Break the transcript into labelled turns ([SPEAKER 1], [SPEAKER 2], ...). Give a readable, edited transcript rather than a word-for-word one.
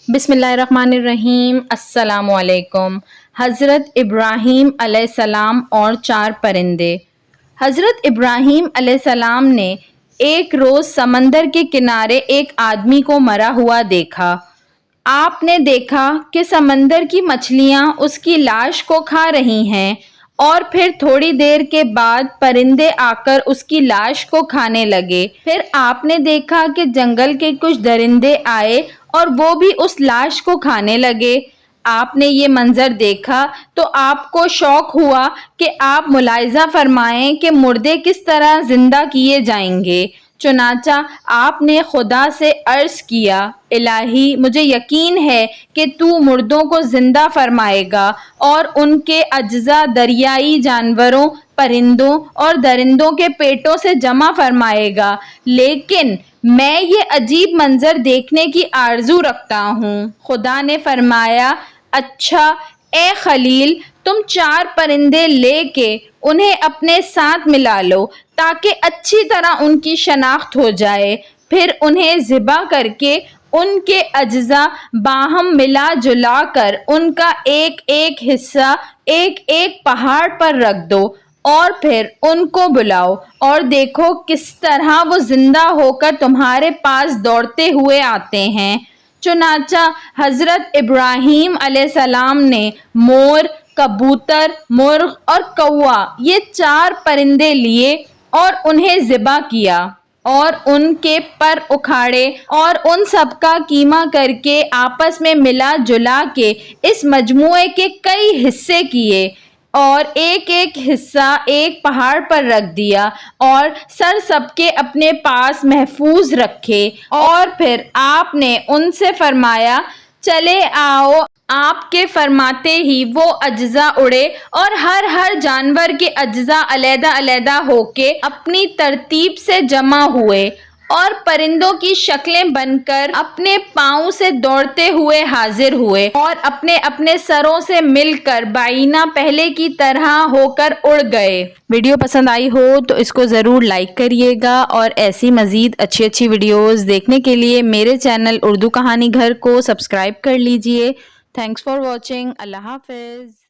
[SPEAKER 1] بسم اللہ الرحمن الرحیم۔ السلام علیکم۔ حضرت ابراہیم علیہ السلام اور 4 پرندے۔ حضرت ابراہیم علیہ السلام نے ایک روز سمندر کے کنارے ایک آدمی کو مرا ہوا دیکھا۔ آپ نے دیکھا کہ سمندر کی مچھلیاں اس کی لاش کو کھا رہی ہیں اور پھر تھوڑی دیر کے بعد پرندے آ کر اس کی لاش کو کھانے لگے۔ پھر آپ نے دیکھا کہ جنگل کے کچھ درندے آئے اور وہ بھی اس لاش کو کھانے لگے۔ آپ نے یہ منظر دیکھا تو آپ کو شوق ہوا کہ آپ ملاحظہ فرمائیں کہ مردے کس طرح زندہ کیے جائیں گے۔ چنانچہ آپ نے خدا سے عرض کیا، الہی مجھے یقین ہے کہ تو مردوں کو زندہ فرمائے گا اور ان کے اجزاء دریائی جانوروں، پرندوں اور درندوں کے پیٹوں سے جمع فرمائے گا، لیکن میں یہ عجیب منظر دیکھنے کی آرزو رکھتا ہوں۔ خدا نے فرمایا، اچھا اے خلیل، تم 4 پرندے لے کے انہیں اپنے ساتھ ملا لو تاکہ اچھی طرح ان کی شناخت ہو جائے، پھر انہیں ذبح کر کے ان کے اجزاء باہم ملا جلا کر ان کا ایک ایک حصہ ایک ایک پہاڑ پر رکھ دو اور پھر ان کو بلاؤ اور دیکھو کس طرح وہ زندہ ہو کر تمہارے پاس دوڑتے ہوئے آتے ہیں۔ چنانچہ حضرت ابراہیم علیہ السلام نے مور، کبوتر، مرغ اور کوا یہ 4 پرندے لیے اور انہیں ذبح کیا اور ان کے پر اکھاڑے اور ان سب کا کیما کر کے آپس میں ملا جلا کے اس مجموعے کے کئی حصے کیے اور ایک ایک حصہ ایک پہاڑ پر رکھ دیا اور سر سب کے اپنے پاس محفوظ رکھے، اور پھر آپ نے ان سے فرمایا، چلے آؤ۔ آپ کے فرماتے ہی وہ اجزاء اڑے اور ہر جانور کے اجزاء علیحدہ علیحدہ ہو کے اپنی ترتیب سے جمع ہوئے اور پرندوں کی شکلیں بن کر اپنے پاؤں سے دوڑتے ہوئے حاضر ہوئے اور اپنے اپنے سروں سے مل کر بائینہ پہلے کی طرح ہو کر اڑ گئے۔ ویڈیو پسند آئی ہو تو اس کو ضرور لائک کریے گا اور ایسی مزید اچھی ویڈیوز دیکھنے کے لیے میرے چینل اردو کہانی گھر کو سبسکرائب کر لیجئے۔ Thanks for watching. اللہ حافظ۔